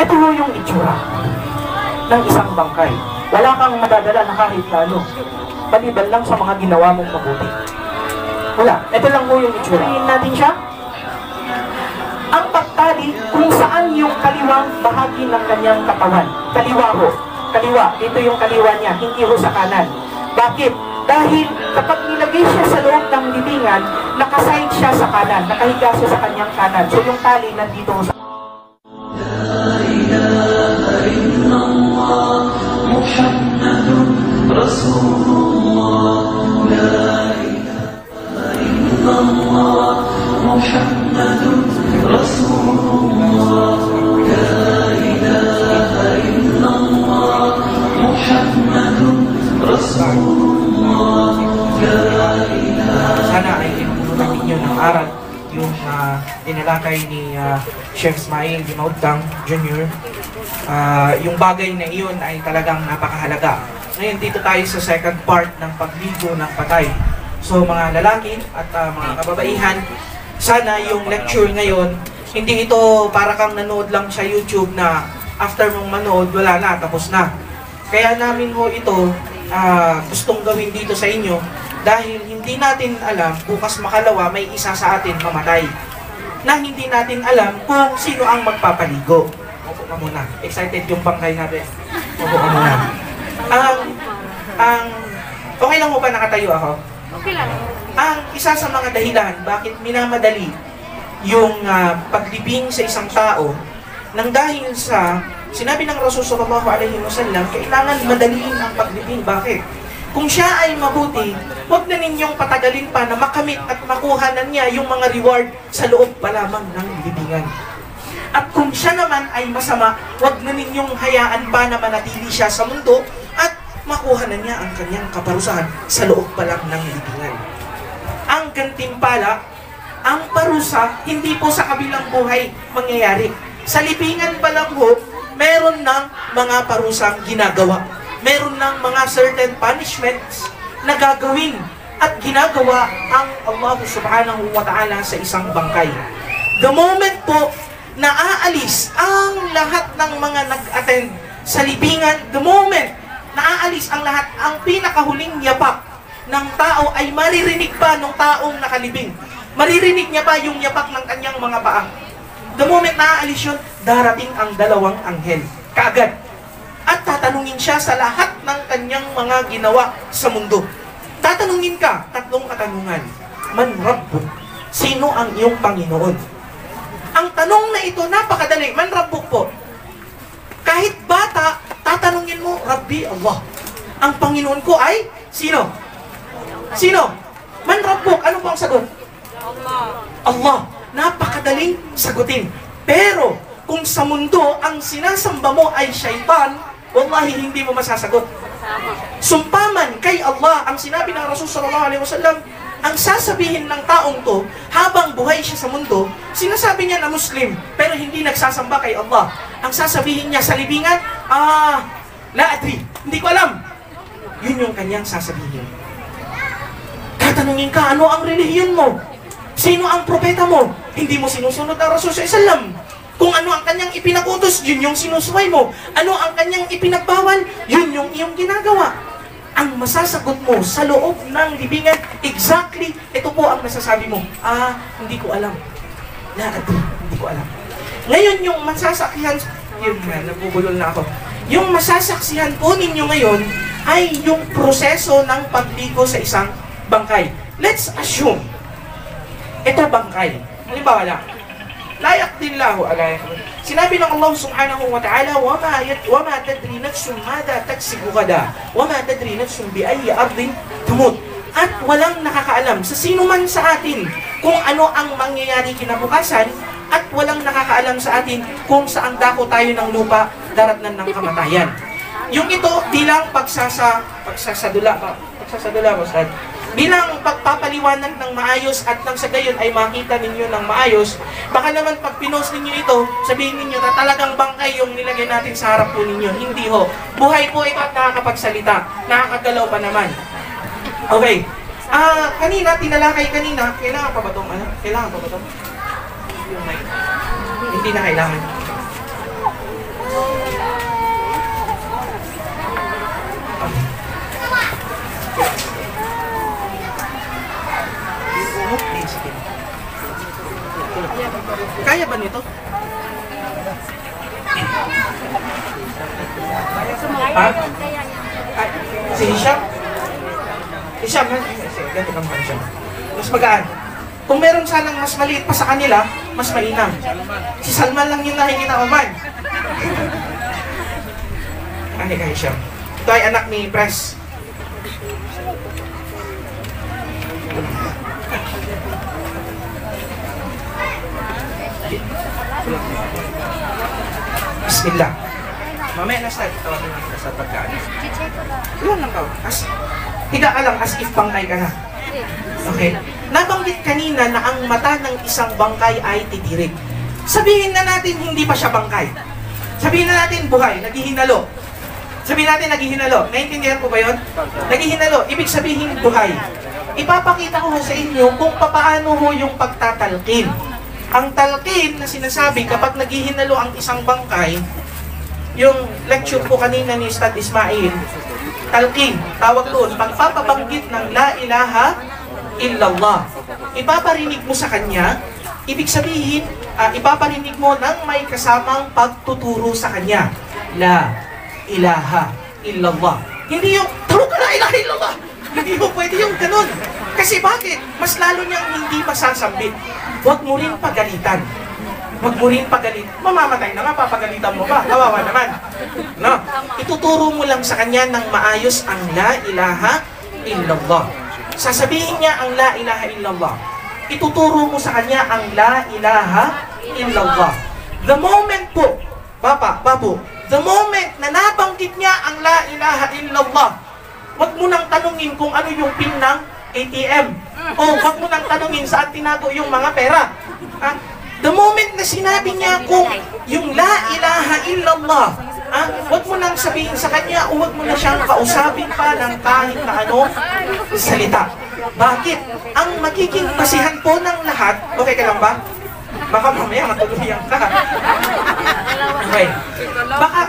Ito yung itsura ng isang bangkay. Wala kang madadala na kahit lalo. Paliban lang sa mga ginawa mong mabuti. Wala. Ito lang po yung itsura. Tingin natin siya. Ang pagtali kung saan yung kaliwang bahagi ng kanyang katawan. Kaliwa ho. Kaliwa. Ito yung kaliwa niya. Hindi ho sa kanan. Bakit? Dahil kapag nilagay siya sa loob ng libingan, nakaside siya sa kanan. Nakahiga siya sa kanyang kanan. So yung tali nandito sa La ilaha illallah Muhammadun Rasulullah. La ilaha illallah Muhammadun Rasulullah. La ilaha illallah Muhammadun Rasulullah. La ilaha. Sana ay tinutunan ninyo ng aral yung tinalakay ni Chef Ismail Dimautang Jr. Yung bagay na iyon ay talagang napakahalaga. Ngayon dito tayo sa second part ng pagligo ng patay. So mga lalaki at mga kababaihan, sana yung lecture ngayon, hindi ito para kang nanood lang sa YouTube na after mong manood, wala na, tapos na. Kaya namin ho ito gustong gawin dito sa inyo dahil hindi natin alam, bukas makalawa may isa sa atin mamatay na hindi natin alam kung sino ang magpapaligo. Opo ka muna. Excited yung bangkay natin. Opo ka muna. Okay lang mo ba nakatayo ako? Okay lang. Ang isa sa mga dahilan bakit minamadali yung paglibing sa isang tao nang dahil sa sinabi ng Rasul sallallahu alaihi wasallam, kailangan madaliin ang paglibing. Bakit? Kung siya ay mabuti, huwag na ninyong patagalin pa na makamit at makuha na niya yung mga reward sa loob pa lamang ng libingan. At kung siya naman ay masama, huwag na ninyong hayaan pa na manatili siya sa mundo at makuha na niya ang kanyang kaparusahan sa loob pa lang ng libingan. Ang gantimpala, ang parusa, hindi po sa kabilang buhay mangyayari. Sa libingan pa lang po, meron ng mga parusang ginagawa. Meron ng mga certain punishments na gagawin at ginagawa ang Allah subhanahu wa ta'ala sa isang bangkay. The moment po na aalis ang lahat ng mga nag-attend sa libingan, the moment na aalis ang lahat, ang pinakahuling yapak ng tao ay maririnig pa ng taong nakalibing. Maririnig niya pa yung yapak ng kanyang mga paa. The moment na aalis yun, darating ang dalawang anghel. Kaagad. At tatanungin siya sa lahat ng kanyang mga ginawa sa mundo. Tatanungin ka, tatlong katanungan. Man Rabbuk? Sino ang iyong Panginoon? Ang tanong na ito, napakadali. Man Rabbuk po. Kahit bata, tatanungin mo, Rabbi Allah. Ang Panginoon ko ay, sino? Sino? Man Rabbuk, ano po ang sagot? Allah. Allah. Napakadaling sagutin. Pero, kung sa mundo, ang sinasamba mo ay syaitan, wallahi hindi mo masasagot. Sumpaman kay Allah, ang sinabi ng Rasul sallallahu alaihi wasallam, ang sasabihin ng taong to, habang buhay siya sa mundo, sinasabi niya na Muslim, pero hindi nagsasamba kay Allah. Ang sasabihin niya sa libingan, la adri, hindi ko alam. Yun yung kanyang sasabihin. Tatanungin ka, ano ang relihiyon mo? Sino ang propeta mo? Hindi mo sinusunod ang Rasul sallallahu alaihi wasallam. Kung ano ang kanyang ipinakutos, yun yung sinusuway mo. Ano ang kanyang ipinagbawal, yun yung iyong ginagawa. Ang masasagot mo sa loob ng libingan, exactly, ito po ang nasasabi mo. Hindi ko alam. Hindi ko alam. Ngayon yung masasaksihan, yun nga, nabubulol na ako. Yung masasaksihan po ninyo ngayon, ay yung proseso ng pagligo sa isang bangkay. Let's assume, ito bangkay. Halimbawa lang, layak din lahu alaykum. Sinabi ng Allah subhanahu wa ta'ala, وَمَا تَدْرِي نَفْسٌ مَاذَا تَكْسِبُ غَدًا وَمَا تَدْرِي نَفْسٌ بِأَيِّ أَرْضٍ تَمُوتُ. At walang nakakaalam sa sino man sa atin kung ano ang mangyayari kinabukasan, at walang nakakaalam sa atin kung saan dako tayo ng lupa daratnan ng kamatayan. Yung ito bilang pagsasadula, Ustad. Bilang pagpapaliwanag ng maayos at nang sa gayon ay makita ninyo ng maayos, baka naman pag pinost ninyo ito, sabihin ninyo na talagang bangkay yung nilagay natin sa harap po ninyo. Hindi ho. Buhay po ito at nakakapagsalita. Nakakagalaw pa naman. Okay. Kanina, tinalakay kanina, kailangan pa ba itong ano? Kailangan pa ba itong? Yung mic. Hindi na kailangan. Kaya ba nito? Ha? Ay, si Hisham? Hisham, ha? Ganito kang Hisham. Mas magaan. Kung meron sanang mas maliit pa sa kanila, mas mainam. Si Salman lang yung nakikita ko man. Ano ka, Hisham? Ito ay anak ni Pres. Bismillah. Mamaya na start. Tawagin natin sa pagkaan. Ilan lang ka? Higa ka lang as if bangkay ka na. Okay. Nabanggit kanina na ang mata ng isang bangkay ay titirik. Sabihin na natin hindi pa siya bangkay. Sabihin na natin buhay, naghihinalo. Sabihin natin naghihinalo. Naintindihan po ba yun? Naghihinalo. Ibig sabihin buhay. Ipapakita ko sa inyo kung paano ho yung pagtatalkin. Ang talqin na sinasabi kapag naghihinalo ang isang bangkay, yung lecture po kanina ni Ustad Ismail, talqin, tawag doon, pagpapabanggit ng la ilaha illallah. Ipaparinig mo sa kanya, ibig sabihin, ipaparinig mo ng may kasamang pagtuturo sa kanya. La ilaha illallah. Hindi yung, turo ka la ilaha illallah. Hindi mo pwede yung ganun. Kasi bakit? Mas lalo niyang hindi masasambit. Huwag mo rin pagalitan. Huwag mo rin pagalit. Mamamatay na nga, papagalitan mo pa. Kawawa naman. No? Ituturo mo lang sa kanya ng maayos ang la ilaha illallah. Sasabihin niya ang la ilaha illallah. Ituturo mo sa kanya ang la ilaha illallah. The moment po, Babu, the moment na nabanggit niya ang la ilaha illallah, huwag mo nang tanungin kung ano yung pin ng ATM. O huwag mo nang tanungin saan tinago yung mga pera. The moment na sinabi niya kung yung la ilaha illallah, huwag mo nang sabihin sa kanya o huwag mo na siyang kausapin pa ng kahit na ano salita. Bakit? Ang magiging basihan po ng lahat, okay ka lang ba? Baka mamaya matuluyan ka. Okay. Baka,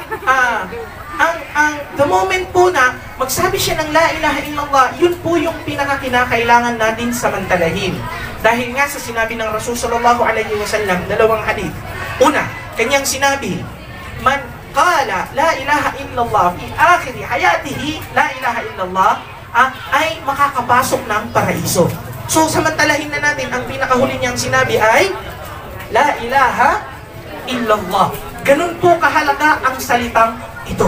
the moment po na magsabi siya ng la ilaha illallah, yun po yung pinakakinakailangan natin samantalahin. Dahil nga sa sinabi ng Rasul sallallahu alaihi wasallam, dalawang hadith. Una, kanyang sinabi, man qala la ilaha illallah fi akhir hayatihi, la ilaha illallah, ay makakapasok ng paraiso. So, samantalahin na natin, ang pinakahuli niyang sinabi ay la ilaha illallah. Ganun po kahalaga ang salitang ito.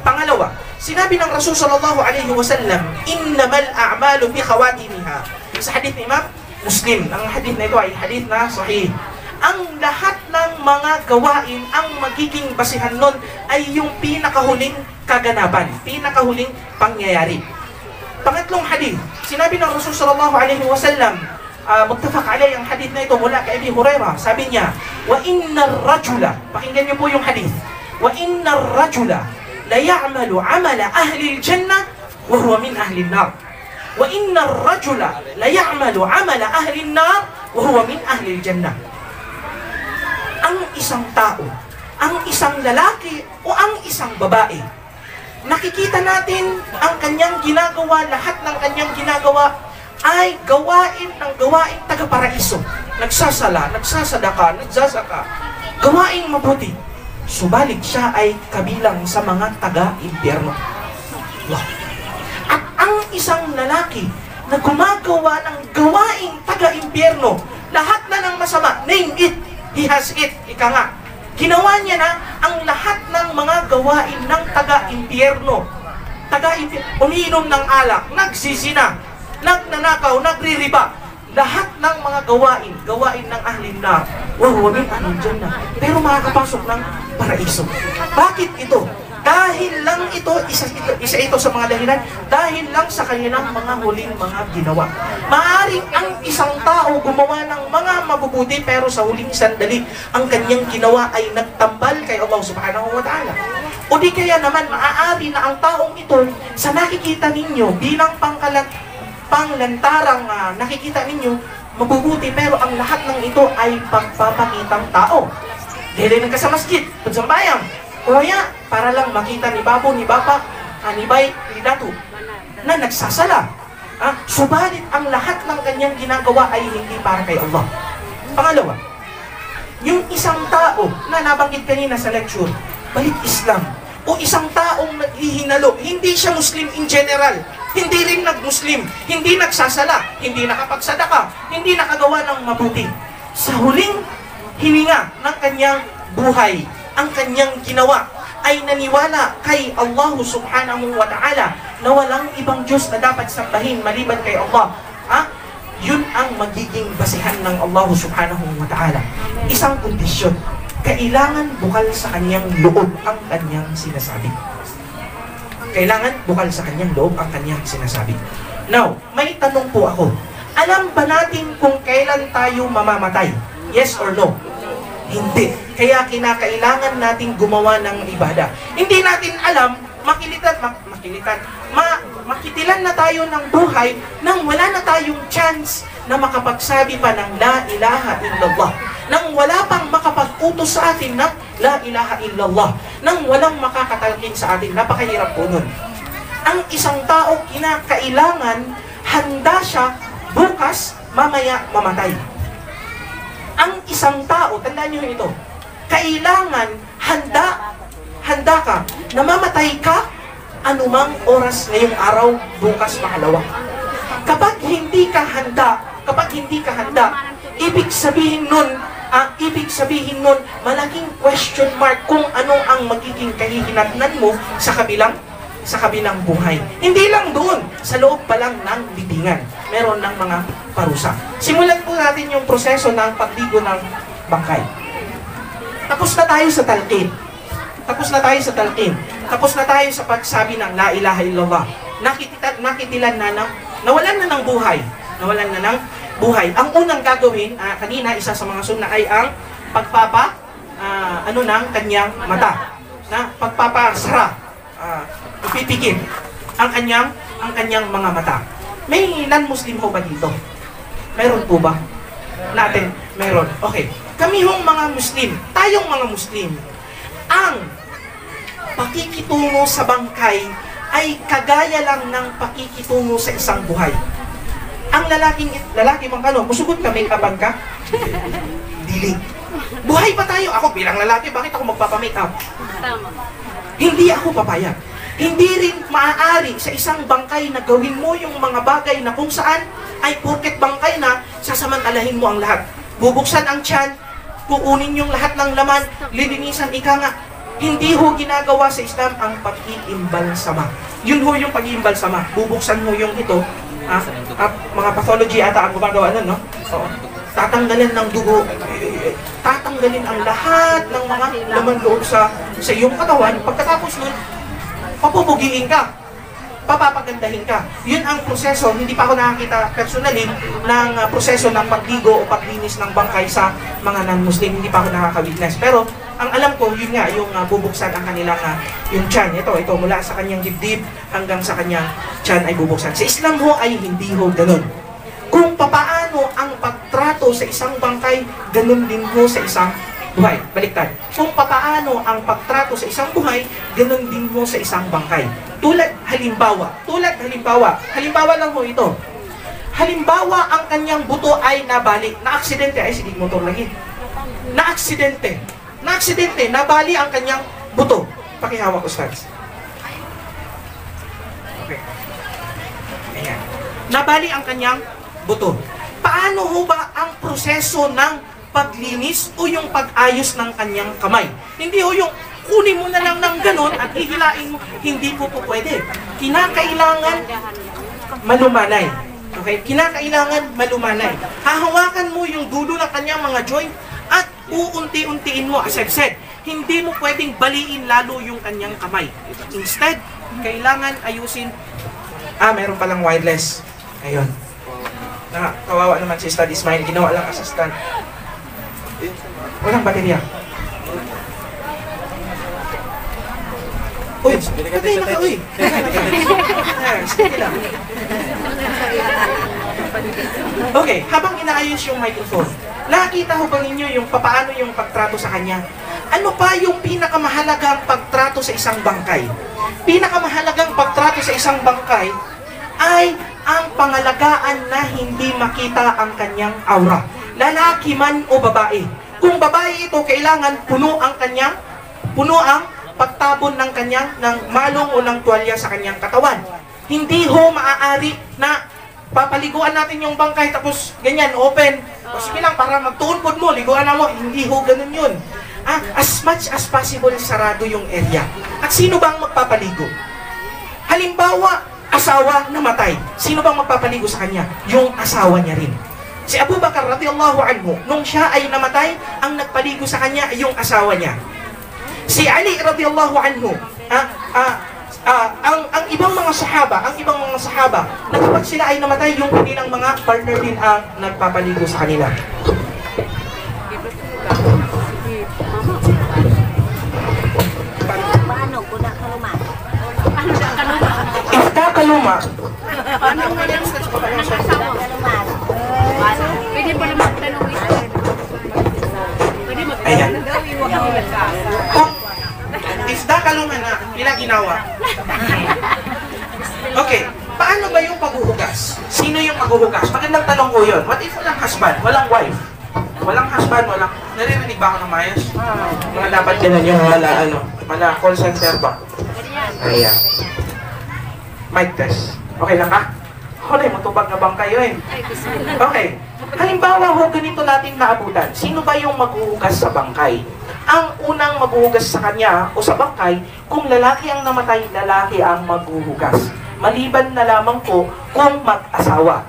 Pangalawa, sinabi ng Rasul sallallahu alaihi wasallam, innamal a'malu bi khawatimiha. Sa hadith ni Imam Muslim, ang hadith na ito ay hadith na sahih. Ang lahat ng mga gawain, ang magiging basihan nun ay yung pinakahuling kaganapan, pinakahuling pangyayari. Pangatlong hadith, sinabi ng Rasul sallallahu alaihi wasallam, muttafaq alayhi ang hadith na ito mula kay Abi Hurairah, sabi niya, wa innar rajula, pakinggan niyo po yung hadith, wa innar rajula la ya'malu 'amala ahli al-jannah wa huwa min ahli an-nar. Wa innar rajula la ya'malu 'amala ahli an-nar wa huwa min ahli al-jannah. Ang isang tao, ang isang lalaki o ang isang babae, nakikita natin ang kanyang ginagawa, lahat ng kanyang ginagawa ay gawain ng gawain taga-paraiso. Nagsasala, nagsasadaka, nagsasaka, gawaing mabuti. Subalit siya ay kabilang sa mga taga-impyerno. Wow. At ang isang lalaki na gumagawa ng gawaing taga-impyerno, lahat na ng masama, name it, he has it, ika nga. Ginawa niya na ang lahat ng mga gawain ng taga-impyerno. Umiinom ng alak, nagsisina, nagnanakaw, nagririba. Lahat ng mga gawain ng ahlin nar, wa huwa min ahlil jannah, pero makakapasok ng paraiso. Bakit ito? Dahil lang ito, isa ito sa mga dahilan, dahil lang sa kanilang mga huling mga ginawa. Maaring ang isang tao gumawa ng mga mabubuti, pero sa huling sandali, ang kanyang ginawa ay nagtambal kay Allah subhanahu wa ta'ala. O di kaya naman, maaari na ang taong ito, sa nakikita ninyo bilang panglantarang nakikita ninyo, mabubuti, pero ang lahat ng ito ay pagpapakitang tao. Dahil nagka sa masjid, pagsambayang, o kaya, para lang makita ni Babo, ni Bapa, ni Bay, ni Datu, na nagsasala. Subalit ang lahat ng kanyang ginagawa ay hindi para kay Allah. Pangalawa, Yung isang tao na nabanggit kanina sa lecture, balik Islam, o isang taong naghihinalo, hindi siya Muslim in general, hindi rin nag-Muslim, hindi nagsasala, hindi nakapagsadaka, hindi nakagawa ng mabuti. Sa huling hininga ng kanyang buhay, ang kanyang ginawa ay naniwala kay Allah subhanahu wa ta'ala na walang ibang Diyos na dapat sambahin maliban kay Allah. Yun ang magiging basihan ng Allah subhanahu wa ta'ala. Isang kondisyon, kailangan bukal sa kanyang loob ang kanyang sinasabi. Kailangan bukal sa kanyang loob ang kanyang sinasabi. Now, may tanong po ako. Alam ba natin kung kailan tayo mamamatay? Yes or no? Hindi. Kaya kinakailangan natin gumawa ng ibada. Hindi natin alam, makitilan na tayo ng buhay nang wala na tayong chance na makapagsabi pa ng La ilaha illallah. Nang wala pang makapag-utos sa atin ng La ilaha illallah. Nang walang makakatalkin sa atin. Napakahirap po nun. Ang isang tao, kinakailangan, handa siya bukas, mamaya, mamatay. Ang isang tao, tandaan nyo ito, kailangan handa ka, namamatay ka, anumang oras ngayong araw, bukas, makalawa. Kapag hindi ka handa, ibig sabihin nun, malaking question mark kung ano ang magiging kahihinatnan mo sa kabilang buhay. Hindi lang doon, sa loob pa lang ng libingan, meron ng mga parusa. Simulan po natin yung proseso ng pagdigo ng bangkay. Tapos na tayo sa talqin. Tapos na tayo sa pagsabi ng La ilaha illallah. Nakitilan na nawalan na ng buhay. Ang unang gagawin, kanina, isa sa mga sunna ay ang ng kanyang mata. Pagpapasara. Ipipikit ang kanyang mga mata. May non-Muslim ho ba dito? Meron po ba? Natin, meron. Okay. Kami hong mga Muslim, tayong mga Muslim, ang pakikitungo sa bangkay ay kagaya lang ng pakikitungo sa isang buhay. Ang lalaki bang musugot ka, make upan ka? Dili. Buhay pa tayo. Ako bilang lalaki, bakit ako magpapamake up? Tama. Hindi ako papayag. Hindi rin maaari sa isang bangkay na gawin mo yung mga bagay na kung saan ay porket bangkay na, sasamantalahin mo ang lahat. Bubuksan ang tiyan, kukunin yung lahat ng laman, lilinisan, ika nga. Hindi ho ginagawa sa Islam ang pag-iimbalsama. Yun ho yung pag-iimbalsama. Bubuksan mo yung ito, mga pathology ata ang gumagawa nun, no? So, tatanggalin ng dugo, tatanggalin ang lahat ng mga laman loob sa iyong katawan. Pagkatapos nun, papupugiin ka, papapagandahin ka. Yun ang proseso. Hindi pa ako nakakita personally ng proseso ng pagdigo o paglinis ng bangkay sa mga non-Muslim. Hindi pa ako nakaka-witness. Pero ang alam ko, yun nga, yung bubuksan ang kanilang yung tiyan. Ito, mula sa kanyang dibdib hanggang sa kanyang tiyan ay bubuksan. Sa Islam ho ay hindi ho ganun. Kung papaano ang pagtrato sa isang bangkay, ganun din ho sa isang buhay. Baliktad. Kung papaano ang pagtrato sa isang buhay, ganun din mo sa isang bangkay. Halimbawa lang ho ito. Halimbawa, ang kanyang buto ay nabali. Na-aksidente, ay sige, motor lagi. Na-aksidente, nabali ang kanyang buto. Pakihawak, Ustads. Okay. Ayan. Nabali ang kanyang buto. Paano ho ba ang proseso ng paglinis o yung pag-ayos ng kanyang kamay? Hindi ho yung kunin mo na lang ng ganon at hihilain mo. Hindi po pwede. Kinakailangan malumanay. Okay? Kinakailangan malumanay. Hahawakan mo yung dulo ng kanyang mga joint at uunti-untiin mo. As I've said, hindi mo pwedeng baliin lalo yung kanyang kamay. Instead, kailangan ayusin. Meron palang wireless. Ayun. Kawawa naman si Ustad Ismail. Ginawa lang assistant. Walang baterya. Uy, patay na ka, uy. Sige lang. Okay, habang inaayos yung microphone, nakita ko ba ninyo yung papaano yung pagtrato sa kanya? Ano pa yung pinakamahalagang pagtrato sa isang bangkay? Pinakamahalagang pagtrato sa isang bangkay ay ang pangalagaan na hindi makita ang kanyang aura. Lalaki man o babae. Kung babae ito, kailangan puno ang pagtabon ng kanyang ng malong o ng tuwalya sa kanyang katawan. Hindi ho maaari na papaliguan natin yung bangkay tapos ganyan, open. O sige lang, para magtuunpod mo, liguan na mo. Hindi ho ganun yun. As much as possible, sarado yung area. At sino bang magpapaligo? Halimbawa, asawa namatay. Sino bang magpapaligo sa kanya? Yung asawa niya rin. Si Abu Bakar radiyallahu anhu, nung siya ay namatay, ang nagpaligo sa kanya ay yung asawa niya. Si Ali radiyallahu anhu, ang ibang mga sahaba, na kapag sila ay namatay, yung kanilang mga partner din ang nagpapaligo sa kanila. Ifta kaluma. Pwede pa naman tanongin. Pwede Ayan. magtanong. Ifta kaluma na, pila ginawa. Okay, paano ba yung paghuhugas? Sino yung maghuhugas? Magandang tanong ko yun. What if walang husband, walang wife? Walang husband, walang... Naririnig ba ako ng mayos? Mga dapat ganun yung wala call center ba? Ayan. Mic test. Okay lang ka? Hoy, matubag na bang kayo eh? Okay. Halimbawa ho, ganito natin naabutan. Sino ba yung maghuhugas sa bangkay? Ang unang maghuhugas sa kanya o sa bangkay, kung lalaki ang namatay, lalaki ang maghuhugas. Maliban na lamang po kung mag-asawa.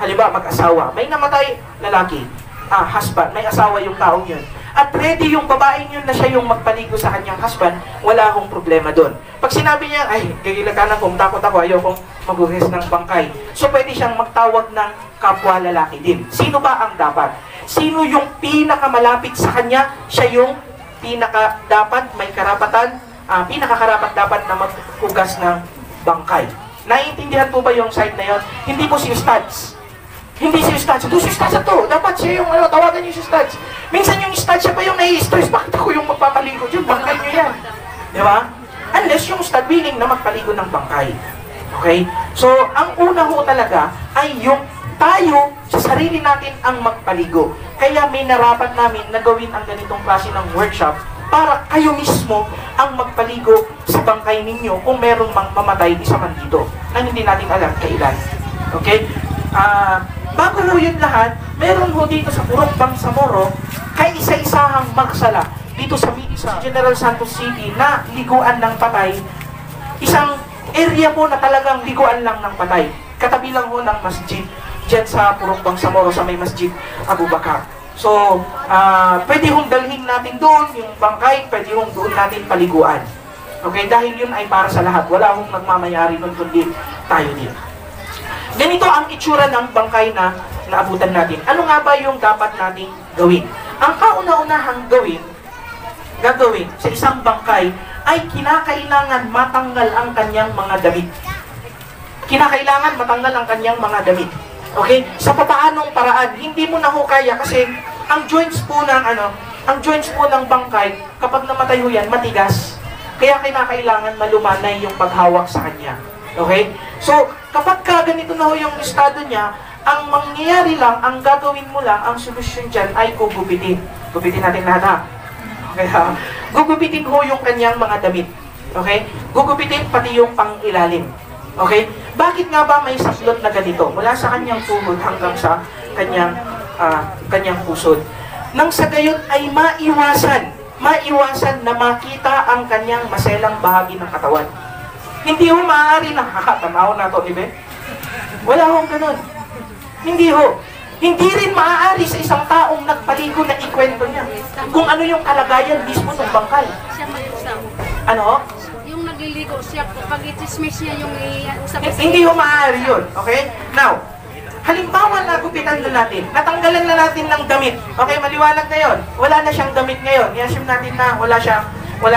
Halimbawa, mag-asawa. May namatay, lalaki. Husband. May asawa yung taong yun. At ready yung babaeng yun na siya yung magpaligo sa kanyang husband, wala akong problema doon. Pag sinabi niya, ay, gagilakanan ko, takot ako, ayokong maghugas ng bangkay. So, pwede siyang magtawag ng kapwa lalaki din. Sino ba ang dapat? Sino yung pinakamalapit sa kanya? Siya yung dapat may karapatan, pinakakarapat dapat na maghugas ng bangkay. Naiintindihan po ba yung side na yon? Hindi po si Ustads. Hindi si Ustads. Ito si Ustads to. Dapat siya yung tawagan niyo si Ustads. Minsan yung Ustads siya pa yung nai-stress. Bakit ako yung magpapaligo dyan? Bangkay niyo yan. Di ba? Unless yung Ustad willing na magpaligo ng bangkay. Okay? So, ang una ho talaga ay yung tayo sa sarili natin ang magpaligo. Kaya may narapat namin na gawin ang ganitong klase ng workshop para kayo mismo ang magpaligo sa bangkay ninyo kung merong mamatay isa man dito na hindi natin alam kailan. Okay? Bago ho yun lahat, meron ho dito sa Purok Bangsamoro kay isa-isahang magsala dito sa General Santos City na liguan ng patay. Isang area po na talagang liguan lang ng patay. Katabi lang ho ng masjid dyan sa Purok Bangsamoro sa may masjid Abu Bakar. So, pwede hong dalhin natin doon yung bangkay, pwede hong doon natin paliguan. Okay, dahil yun ay para sa lahat. Wala hong nagmamayari nun kundi tayo din. Ganito ang itsura ng bangkay na naabutan natin. Ano nga ba yung dapat nating gawin? Ang kauna-unahang gagawin sa isang bangkay ay kinakailangan matanggal ang kanyang mga damit. Kinakailangan matanggal ang kanyang mga damit. Okay? Sa papaanong paraan, hindi mo na ho kaya kasi ang joints po ng bangkay, kapag namatay ho yan, matigas. Kaya kinakailangan malumanay yung paghawak sa kanya. Okay? So, kapag ganito na ho yung estado niya, ang mangyayari lang, ang gagawin mo lang, ang solusyon dyan ay gugupitin. Gupitin natin lahat ha. Okay ha? Gugupitin ho yung kanyang mga damit. Okay? Gugupitin pati yung pang-ilalim. Okay? Bakit nga ba may saklot na ganito? Mula sa kanyang tuhod hanggang sa kanyang pusod. Nang sa gayon ay maiwasan na makita ang kanyang maselang bahagi ng katawan. Hindi ho maaari na, tanaw na to, ibe? Wala hong ganun. Hindi ho. Hindi rin maaari sa isang taong nagpaligo na ikwento niya kung ano yung kalagayan mismo ng bangkay. Siya mag-usap. Ano? Yung nagliligo siya, pag itismiss niya yung usap. Hindi ho maaari yun. Okay? Now, halimbawa nagupitan na natin, natanggalan na natin ng damit. Okay, maliwanag na yun. Wala na siyang damit ngayon. I-assume natin na wala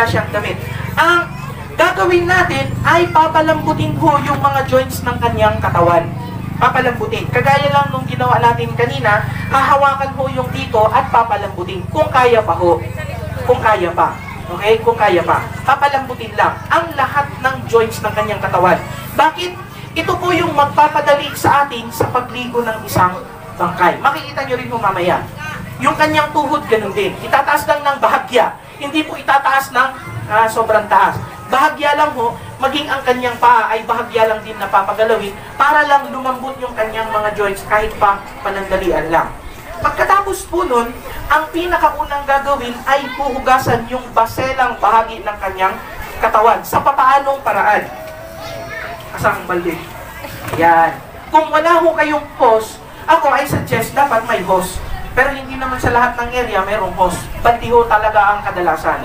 siyang damit. Ang gagawin natin ay papalambutin ho yung mga joints ng kanyang katawan. Papalambutin. Kagaya lang nung ginawa natin kanina, hahawakan ho yung dito at papalambutin. Kung kaya pa ho. Kung kaya pa. Okay? Kung kaya pa. Papalambutin lang ang lahat ng joints ng kanyang katawan. Bakit? Ito po yung magpapadali sa atin sa pagligo ng isang bangkay. Makikita nyo rin ho mamaya. Yung kanyang tuhod, ganun din. Itataas lang ng bahagya. Hindi po itataas ng sobrang taas. Bahagya lang ho, maging ang kanyang paa ay bahagya lang din na papagalawin para lang lumambot yung kanyang mga joints kahit pa panandalian lang. Pagkatapos po nun, ang pinakaunang gagawin ay puhugasan yung baselang bahagi ng kanyang katawan. Sa papaanong paraan? Asang balde? Yan. Kung wala ho kayong hose, ako ay suggest dapat may hose. Pero hindi naman sa lahat ng area mayroong hose. Balde ho talaga ang kadalasan.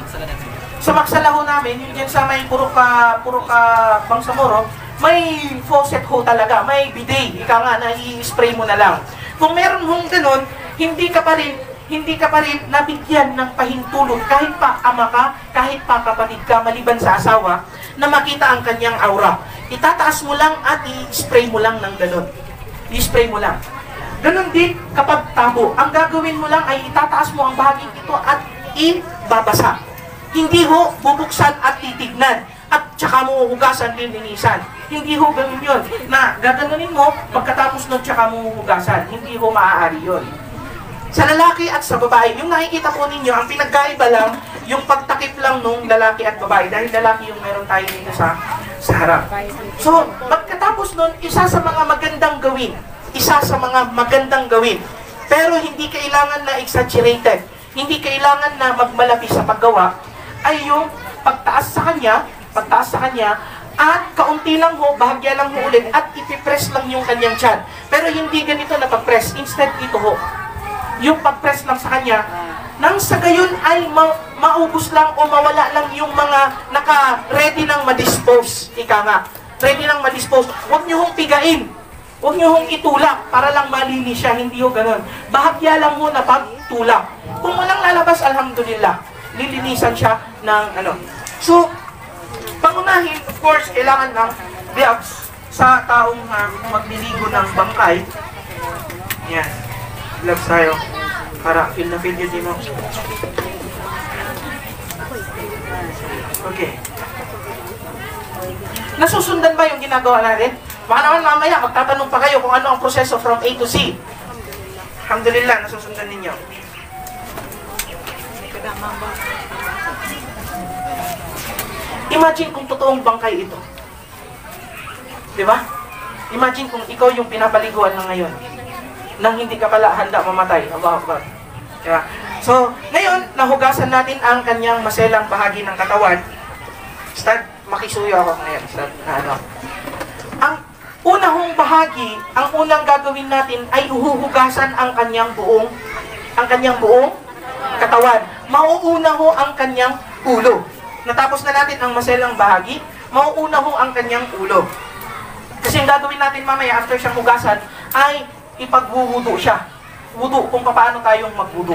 Sa magsalaho namin, yung dyan sa may puro ka Bangsamoro, may faucet ho talaga, may bidet. Ika nga na i-spray mo na lang. Kung meron hong ganun, hindi ka pa rin nabigyan ng pahintulot kahit pa ama ka, kahit pa kapatid ka, maliban sa asawa, na makita ang kanyang aura. Itataas mo lang at i-spray mo lang ng ganun. I-spray mo lang. Ganun din kapag tabo. Ang gagawin mo lang ay itataas mo ang bahaging ito at ibabasa. Hindi ho bubuksan at titignan at tsaka mo hugasan, lilinisan. Hindi ho ganun yun. Na gaganunin mo, pagkatapos nun tsaka mo hugasan. Hindi ho maaari yun. Sa lalaki at sa babae, yung nakikita po ninyo, ang pinagkaiba lang, yung pagtakip lang nung lalaki at babae. Dahil lalaki yung meron tayo dito sa harap. So, pagkatapos nun, isa sa mga magandang gawin. Pero hindi kailangan na exaggerated. Hindi kailangan na magmalaki sa paggawa. Ay yung pagtaas sa kanya, at kaunti lang ho, bahagya lang ho ulit, at ipipress lang yung kanyang tiyan. Pero hindi ganito na pag-press, instead ito ho. Yung pag-press lang sa kanya, nang sa gayon ay maubos lang o mawala lang yung mga naka-ready nang ma-dispose. Ika nga, ready nang ma-dispose. Huwag nyo hong pigain. Huwag nyo hong itulak para lang malinis siya. Hindi ho ganun. Bahagya lang ho na pagtulak. Kung walang lalabas, alhamdulillah, lilinisan siya ng ano. So, pangunahin, of course, kailangan ng gloves sa taong magliligo ng bangkay. Yan. Gloves tayo. Para feel na feel yun mo. Okay. Nasusundan ba yung ginagawa natin? Baka naman mamaya magtatanong pa kayo kung ano ang proseso from A to Z. Alhamdulillah, nasusundan ninyo. Imagine kung totoong bangkay ito. Diba? Imagine kung ikaw yung pinapaliguan na ngayon nang hindi ka pala handa mamatay. Allahu Akbar. Diba? So, ngayon, nahugasan natin ang kanyang maselang bahagi ng katawan. Start, makisuyo ako ngayon. Start, Ang unang bahagi, ang unang gagawin natin ay uhuhugasan ang kanyang buong katawan. Mauuna ho ang kanyang ulo. Natapos na natin ang maselang bahagi, mauuna ho ang kanyang ulo. Kasi ang gagawin natin mamaya after siyang hugasan ay ipaghuhudo siya. Wudu, kung paano tayong magwudu.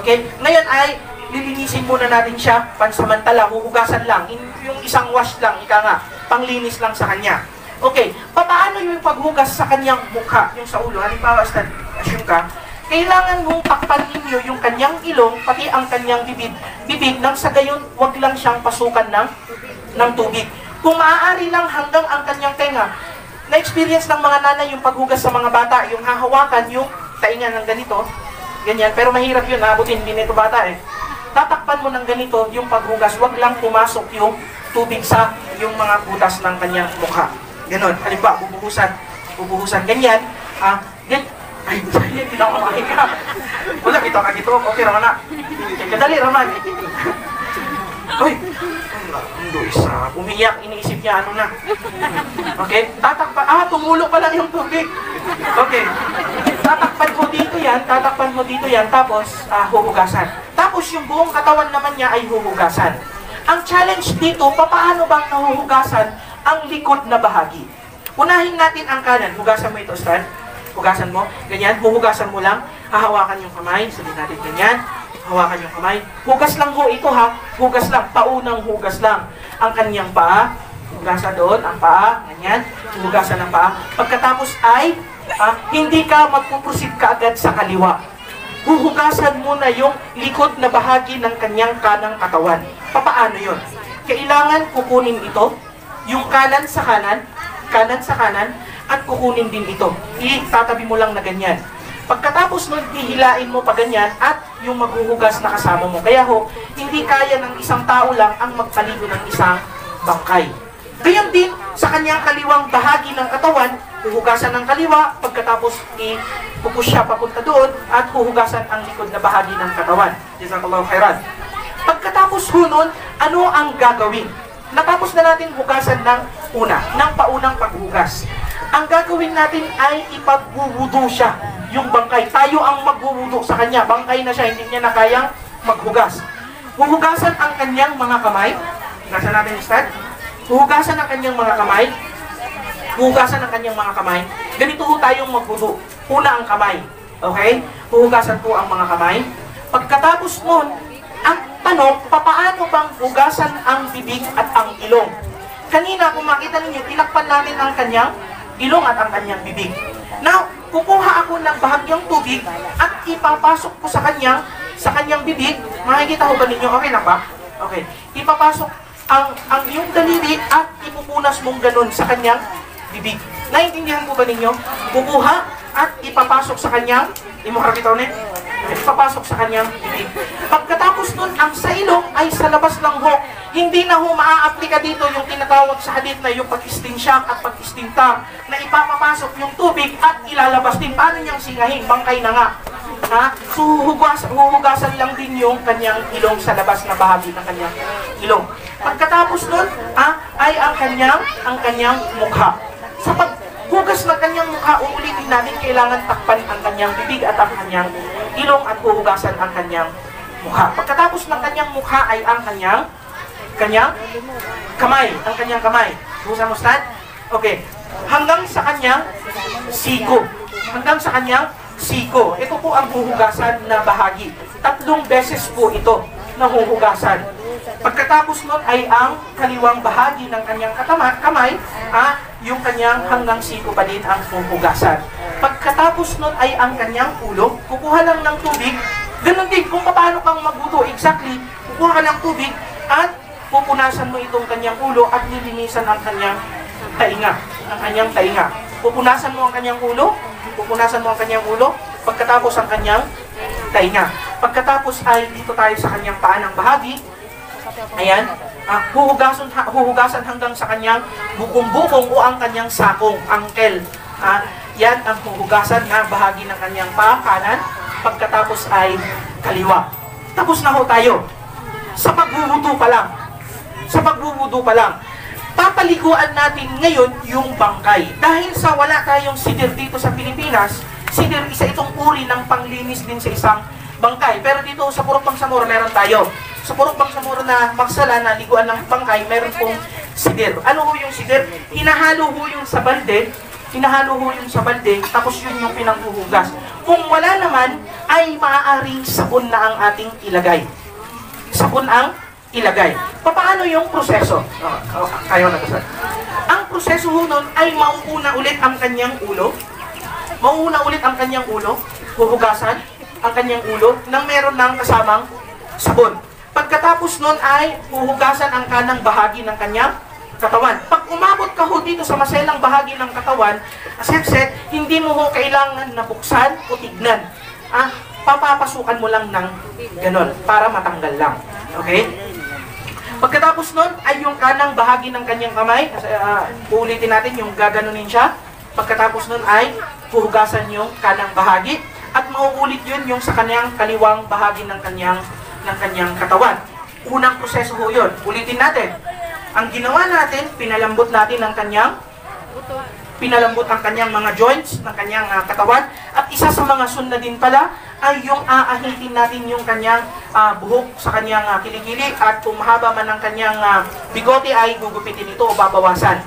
Okay? Ngayon ay lilinisin muna natin siya pansamantala, huhugasan lang. Yung isang wash lang, ika nga, panglinis lang sa kanya. Okay, paano yung paghugas sa kanyang mukha, yung sa ulo? Halimbawa, assume ka, kailangan mong takpan ninyo yung kanyang ilong, pati ang kanyang bibig, nang sa gayon, wag lang siyang pasukan ng tubig. Kung maaari lang hanggang ang kanyang tenga, na-experience ng mga nanay yung paghugas sa mga bata, yung hahawakan yung tainga ng ganito, ganyan, pero mahirap yun, naabutin din ito bata eh. Tatakpan mo ng ganito yung paghugas, wag lang pumasok yung tubig sa yung mga butas ng kanyang mukha. Ganon, halimbawa, bubuhusan, ganyan, ay, hindi na ako makahinga. Wala, ito ka gito, okay, Ramana. Kadali, Raman. Uy, hindi isa. Umiyak, iniisip niya, ano na. Okay, tatakpan, tumulo pa lang yung tubig. Okay, tatakpan mo dito yan, tapos huhugasan. Tapos yung buong katawan naman niya ay huhugasan. Ang challenge dito, paano bang nahuhugasan ang likod na bahagi? Unahin natin ang kanan. Hugasan mo ito, Stan. Hugasan mo. Ganyan. Huhugasan mo lang. Hahawakan yung kamay. Sabihin natin ganyan. Hawakan yung kamay. Hugas lang ho ito ha. Hugas lang. Paunang hugas lang. Ang kanyang paa. Hugasan doon. Ang paa. Ganyan. Hugasan ng paa. Pagkatapos ay hindi ka magpuproceed ka agad sa kaliwa. Huhugasan muna yung likod na bahagi ng kanyang kanang katawan. Paano yun? Kailangan kukunin ito. Yung kanan sa kanan, at kukunin din ito. Itatabi mo lang na ganyan. Pagkatapos nun, hihilain mo pa ganyan at yung maghuhugas na kasama mo. Kaya ho, hindi kaya ng isang tao lang ang magpaligo ng isang bangkay. Gayon din, sa kanyang kaliwang bahagi ng katawan, huhugasan ng kaliwa, pagkatapos ipupush siya papunta doon at huhugasan ang likod na bahagi ng katawan. Jazakallahu khairan. Pagkatapos ho nun, ano ang gagawin? Natapos na natin hugasan ng paunang paghugas. Ang gagawin natin ay ipagwuwudu siya, yung bangkay. Tayo ang magwuwudu sa kanya. Bangkay na siya, hindi niya na kayang maghugas. Huhugasan ang kanyang mga kamay. Hugasan natin, Ustad. Huhugasan ang kanyang mga kamay. Huhugasan ang kanyang mga kamay. Ganito ho tayong magwudu. Una ang kamay. Okay? Huhugasan po ang mga kamay. Pagkatapos nun, ang tanong, papaano bang hugasan ang bibig at ang ilong? Kanina, kung makita ninyo, tinakpan natin ang kanyang ilong at ang kanyang bibig. Now, kukuha ako ng bahagyang tubig at ipapasok ko sa kanyang bibig. Makikita ko ba ninyo? Okay lang ba? Okay. Ipapasok ang iyong daliri at ipupunas mong ganun sa kanyang bibig. Naintindihan ko ba ninyo? Kukuha at ipapasok sa kanyang, ipapasok sa kanyang bibig. Pagkatapos nun, ang sa ilong ay sa labas lang ho. Hindi na ho maa-applika dito yung tinatawag sa hadith na yung pag-istinsyak at pag-istintar na ipapapasok yung tubig at ilalabas din. Paano niyang singahin? Bangkay na nga. Ha? So, huhugasan lang din yung kanyang ilong sa labas na bahagi ng kanyang ilong. Pagkatapos nun, ay ang kanyang mukha. Sa paghugas ng kanyang mukha, uulitin natin, kailangan takpan ang kanyang bibig at ang kanyang ilong at huhugasan ang kanyang mukha. Pagkatapos ng kanyang mukha ay ang kanyang kamay. Ang kanyang kamay. Hugasan mo, Ustad? Okay. Hanggang sa kanyang siko. Hanggang sa kanyang siko. Ito po ang huhugasan na bahagi. 3 beses po ito na huhugasan. Pagkatapos nun ay ang kaliwang bahagi ng kanyang kamay, yung kanyang hanggang siko pa din ang huhugasan. Pagkatapos nun ay ang kanyang ulo, kukuha lang ng tubig. Ganun din kung paano kang magbuto. Exactly, kukuha ka ng tubig at pupunasan mo itong kanyang ulo at nilinisan ang kanyang tainga. Pupunasan mo ang kanyang ulo, pagkatapos ang kanyang tainga. Pagkatapos ay dito tayo sa kanyang paanang bahagi. Ayan, huhugasan hanggang sa kanyang bukong-bukong o ang kanyang sakong, angkel. Yan ang huhugasan na bahagi ng kanyang paa kanan. Pagkatapos ay kaliwa. Tapos na ho tayo. Sa pagbubudo pa lang, papaliguan natin ngayon yung bangkay. Dahil sa wala tayong sidir dito sa Pilipinas, sidir isa itong uri ng panglinis din sa isang bangkay. Pero dito sa Purok Bangsamoro meron tayo. Sa Purok Bangsamoro na magsala na liguan ng bangkay, meron pong sidir. Ano ho yung sidir? Hinahalo ho yung sa balde, tapos yun yung pinanghuhugas. Kung wala naman, ay maaaring sabon na ang ating ilagay. Paano yung proseso? Ayaw na to, sir. Ang proseso ho nun ay mauuna ulit ang kanyang ulo. Huhugasan ang kanyang ulo nang meron ng kasamang sabon. Pagkatapos nun ay huhugasan ang kanang bahagi ng kanyang katawan. Pag umabot ka ho dito sa maselang bahagi ng katawan, set, hindi mo ho kailangan nabuksan o tignan. Papapasukan mo lang ng ganon para matanggal lang. Okay? Pagkatapos nun ay yung kanang bahagi ng kanyang kamay, uulitin natin yung gaganunin siya. Pagkatapos nun ay huhugasan yung kanang bahagi at mauulit yun yung sa kanyang kaliwang bahagi ng kanyang katawan. Unang proseso ho yun. Ulitin natin. Ang ginawa natin, pinalambot ang kanyang mga joints ng kanyang katawan. At isa sa mga sunna din pala ay yung aahitin natin yung kanyang buhok sa kanyang kilikili at kung mahaba man ang kanyang bigote ay gugupitin ito o babawasan.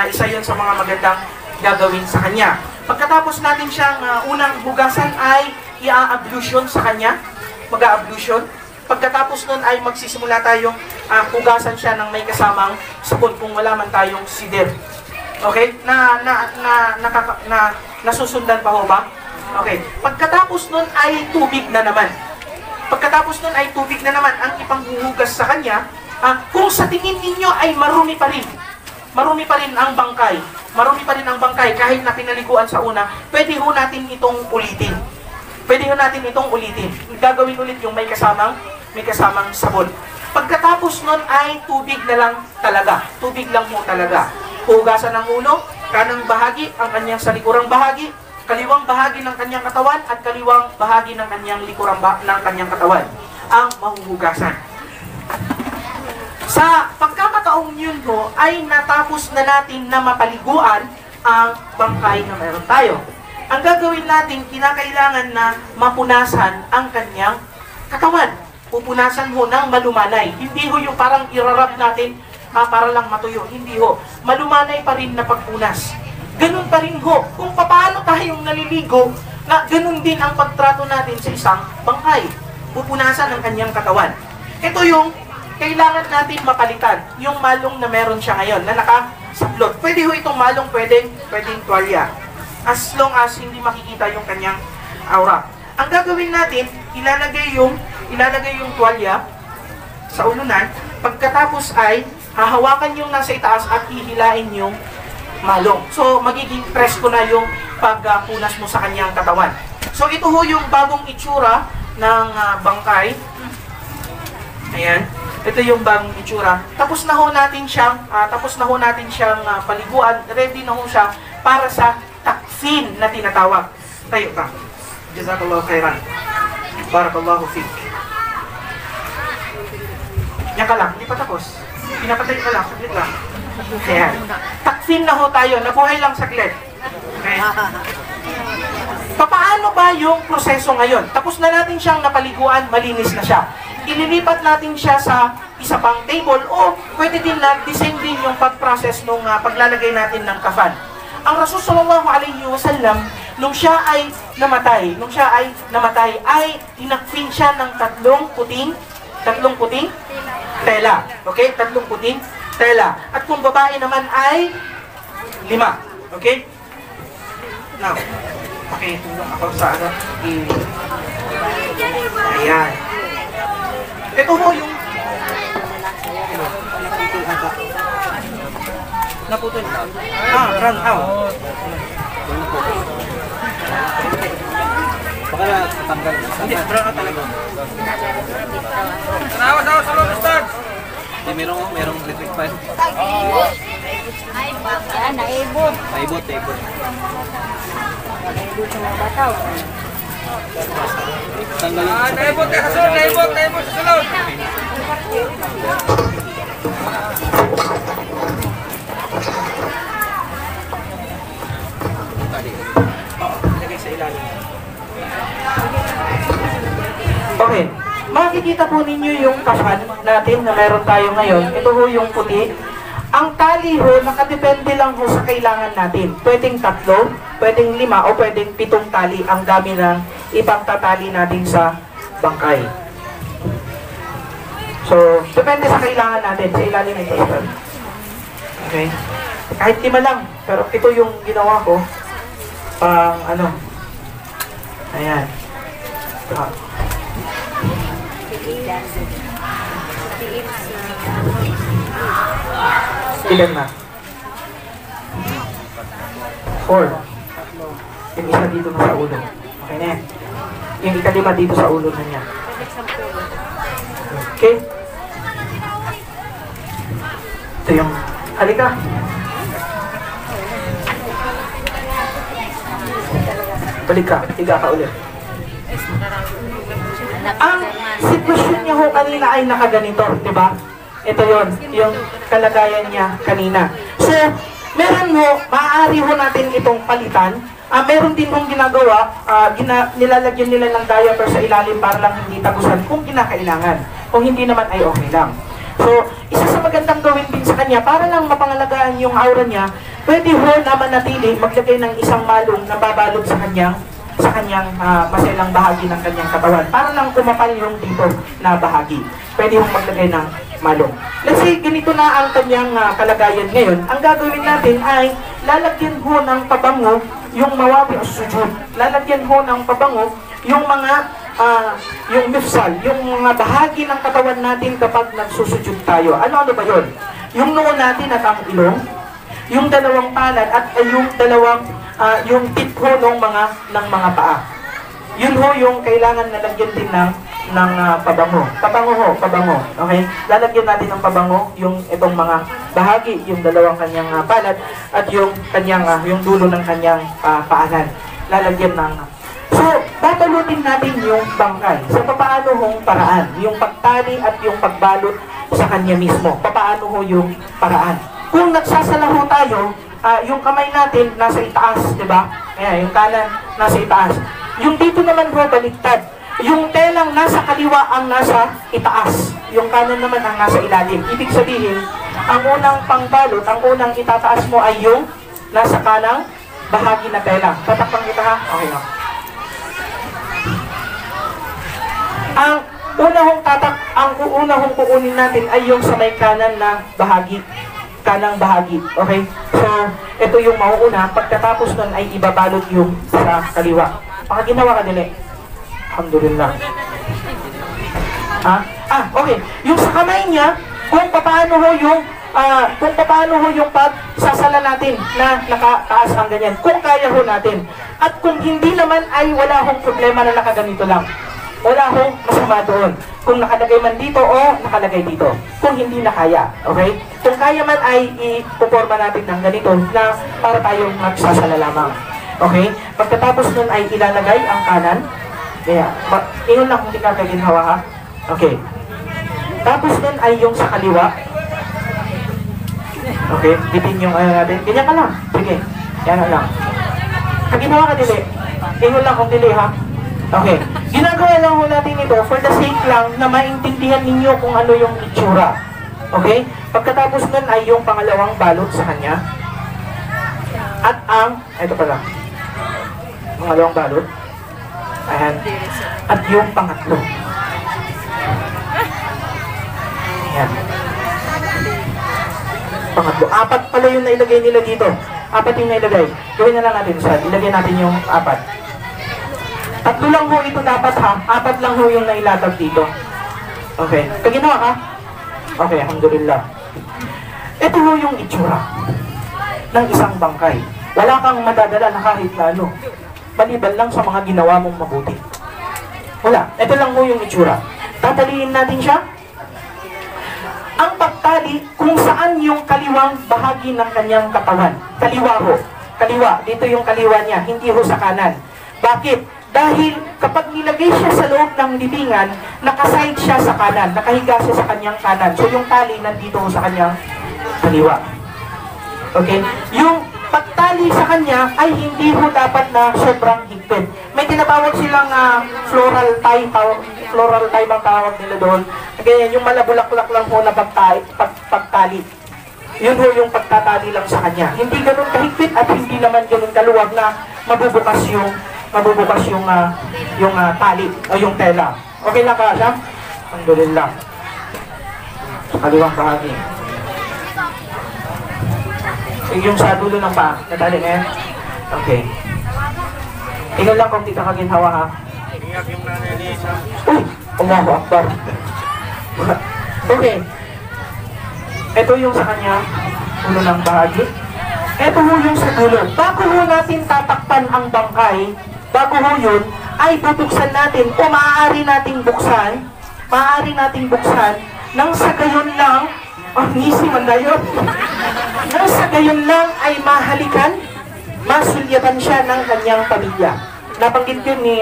Isa yun sa mga magandang gagawin sa kanya. Pagkatapos natin siyang unang hugasan ay i-ablution sa kanya. Mag-ablution. Pagkatapos nun ay magsisimula tayong hugasan siya ng may kasamang sabon kung wala man tayong sidir. Okay? Nasusundan pa ho ba? Okay. Pagkatapos nun ay tubig na naman. Ang ipanghuhugas sa kanya, kung sa tingin ninyo ay marumi pa rin ang bangkay. Kahit na pinaliguan sa una, pwede ho natin itong ulitin. pwede ho natin itong ulitin. Gagawin ulit yung may kasamang sabon. Pagkatapos nun ay tubig na lang talaga. Tubig lang ho talaga. Hugasan ng ulo, kanang bahagi, ang kanyang salikurang bahagi, kaliwang bahagi ng kanyang katawan, at kaliwang bahagi ng kanyang ng kanyang katawan ang mahuhugasan. Sa pagkakataong yun ho, ay natapos na natin na mapaliguan ang bangkay na meron tayo. Ang gagawin natin, kinakailangan na mapunasan ang kanyang katawan. Pupunasan ho ng malumanay. Hindi ho yung parang irarap natin para lang matuyo. Hindi ho. Malumanay pa rin na pagpunas. Ganun pa rin ho. Kung paano tayong naliligo, na ganun din ang pagtrato natin sa isang bangkay. Pupunasan ang kanyang katawan. Ito yung kailangan natin mapalitan. Yung malong na meron siya ngayon, na nakasablot. Pwede ho itong malong, pwedeng tuwalya. As long as hindi makikita yung kanyang aura. Ang gagawin natin, ilalagay yung tuwalya sa ulunan. Pagkatapos ay hahawakan yung nasa itaas at hihilain yung malong. So, magiging presko na yung pagpunas mo sa kanyang katawan. So, ito ho yung bagong itsura ng bangkay. Ayan. Ito yung bagong itsura. Tapos na ho natin siyang paliguan. Ready na ho siya para sa takfin na tinatawag. Tayo ka. Jazakallahu khairan. Barakallahu fik. Yan ka lang, hindi pa tapos. Pinapatay ka lang, saglit lang. Ayan. Takfin na ho tayo, nabuhay lang saglit. Okay. Paano ba yung proseso ngayon? Tapos na natin siyang napaliguan, malinis na siya. Ililipat natin siya sa isa pang table o pwede din na design din yung pag-process nung paglalagay natin ng kafan. Ang Rasul sallallahu alaihi wasallam, nung siya ay namatay, ay inakfin siya ng tatlong puting tela. Okay? Tatlong puting tela. At kung babae naman ay 5. Okay? Now, okay, tulong ako sa ano. Ayan. Ito ho yung naputol. Run out. Baka na tatanggal. Hindi, run out talaga. Tanawas ako sa loob, Start! Merong electric fan. Naibot. Taibot. Naibot sa mga bataw. Tanggalin. Naibot sa sulod. Ilagay sa ilalim. Okay. Makikita po ninyo yung kafan natin na meron tayo ngayon. Ito ho yung puti. Ang tali ho, nakadepende lang ho sa kailangan natin. Pwedeng 3, pwedeng 5, o pwedeng 7 tali ang dami ng ipagtatali natin sa bangkay. So, depende sa kailangan natin. Sa ilalim ito. Okay? Kahit 5 lang. Pero ito yung ginawa ko. Pang ano. Ayan. Ilan na? 4. Yung isa dito na sa ulo. Okay na yan. Yung ikalima dito sa ulo na niya. Okay? Ito yung... Halika. Balik ka. Higa ka ulit. Ang sitwasyon niya ho kanina ay nakaganito, di ba? Ito yon, yung kalagayan niya kanina. So, meron ho, maaari ho natin itong palitan. Meron din hong ginagawa, nilalagyan nila ng diaper sa ilalim para lang hindi tagusan kung kinakailangan. Kung hindi naman ay okay lang. So, isa sa magandang gawin din sa kanya, para lang mapangalagaan yung aura niya, pwede ho na manatili, maglagay ng isang malong na babalot sa kanyang maselang bahagi ng kanyang katawan. Para lang kumapal yung dito na bahagi. Pwede hong maglagay ng malong. Let's say, ganito na ang kanyang kalagayan ngayon. Ang gagawin natin ay lalagyan ho ng pabango yung mawabi o sujud. Lalagyan ho ng pabango yung yung mifsal, yung mga bahagi ng katawan natin kapag nagsusujud tayo. Ano ba yun? Yung noo natin at ang ilong, yung dalawang palad at yung dalawang yung tip ho ng mga paa. yun ho yung kailangan na lagyan din ng pabango. Pabango. Okay? Lalagyan natin ng pabango yung itong mga bahagi, yung dalawang kanyang balat at yung kanyang yung dulo ng kanyang paanan. Lalagyan ng So, babalutin natin yung bangkay sa papaano hong paraan, yung pagtali at yung pagbalot sa kanya mismo. Papaano ho yung paraan. Kung nagsasalaho tayo, yung kamay natin nasa itaas, di ba? Ayan, yung kanan nasa itaas. Yung dito naman ho, baliktad. Yung telang nasa kaliwa ang nasa itaas. Yung kanan naman ang nasa ilalim. Ibig sabihin, ang unang pangbalot, ang unang itataas mo ay yung nasa kanang bahagi na tela. Tatakpan kita ha? Okay na. Ang una hong kukunin natin ay yung sa may kanan na bahagi. Kanang bahagi. Okay? So, ito yung mauuna. Pagkatapos nun ay ibabalot yung sa kaliwa. Pakaginawa ka dili. Alhamdulillah. Okay. Yung sa kamay niya, kung paano ho yung pagsasala natin na nakataas ang ganyan. Kung kaya ho natin. At kung hindi naman ay wala hong problema na nakaganito lang. Wala hong masama doon. Kung nakalagay man dito o nakalagay dito. Kung hindi na kaya. Okay? Kung kaya man ay ipuporma natin ng ganito na para tayong magsasala lamang. Okay? Pagkatapos nun ay ilalagay ang kanan. Kaya, ingon lang kung di ka kaginhawa ha. Okay. Tapos nun ay yung sa kaliwa. Okay? Bitin yung natin. Ganyan ka lang. Sige. Yan lang. Kaginhawa ka dili. Ingon lang kung dili ha. Okay. Ginagawa lang ho natin ito for the sake lang na maintindihan ninyo kung ano yung itsura. Okay? Pagkatapos nun ay yung pangalawang balot sa kanya. At ito pala. Pangalawang balot. Ayan. At yung pangatlo. Ayan. Pangatlo. 4 pala yung nailagay nila dito. 4 yung nailagay. Gawin na lang natin, Sad. Ilagay natin yung 4. 3 lang ho ito dapat ha. 4 lang ho yung nailatag dito. Okay. Pag ginawa ka? Okay, alhamdulillah. Ito ho yung itsura ng isang bangkay. Wala kang madadala na kahit na ano. Maliban lang sa mga ginawa mong mabuti. Wala. Ito lang ho yung itsura. Tataliin natin siya. Ang pagtali kung saan yung kaliwang bahagi ng kanyang katawan. Kaliwa ho. Kaliwa. Dito yung kaliwa niya. Hindi ho sa kanan. Bakit? Dahil kapag nilagay siya sa loob ng libingan, nakaside siya sa kanan, nakahiga siya sa kanyang kanan. So yung tali nandito sa kanyang kaliwa. Okay? Yung pagtali sa kanya ay hindi ho dapat na sobrang higpit. May tinatawag silang floral tie ang tawag nila doon. Ganyan, yung malabulaklak lang ho na pagtali. Yun ho yung pagtatali lang sa kanya. Hindi ganun kahigpit at hindi naman ganun kaluwag na mabubukas yung tali o yung tela. Okay lang ka, Sam? Alhamdulillah. Sa kaliwang bahagi. Yung sa dulo ng paa, natali na yan? Okay. Ikaw lang kung di ka kaginhawa ha. Ingat yung nanay ni Sam. Uy! Allahu Akbar. Okay. Ito yung sa kanya, ulo ng bahagi. Ito ho yung sa dulo. Bago ho natin tatakpan ang bangkay, bago ho yun, ay bubuksan natin o maaari nating buksan nang sa gayon lang, ngisi man dayon, nang sa gayon lang ay mahalikan, masulyatan siya ng kanyang pamilya. Nabanggit yun ni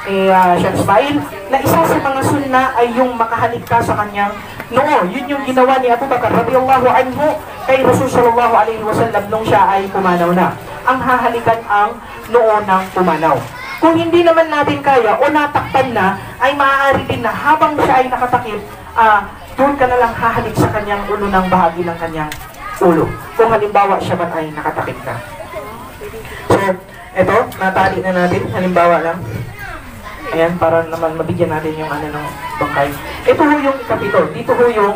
Sheikh Ismail na isa sa mga sunna ay yung makahalik ka sa kanyang noo. Yun yung ginawa ni Abu Bakar radiyallahu anhu kay Rasul sallallahu alaihi wasallam nung siya ay pumanaw na. Ang hahalikan ang noo ng pumanaw. Kung hindi naman natin kaya o natakpan na, ay maaari din na habang siya ay nakatakip, doon ka na lang hahalik sa kanyang ulo ng bahagi ng kanyang ulo. Kung halimbawa siya man ay nakatakip ka. So, eto, natali na natin, halimbawa lang. Ayan, para naman mabigyan natin yung ano ng bangkay. Ito ho yung ikapito. Dito ho yung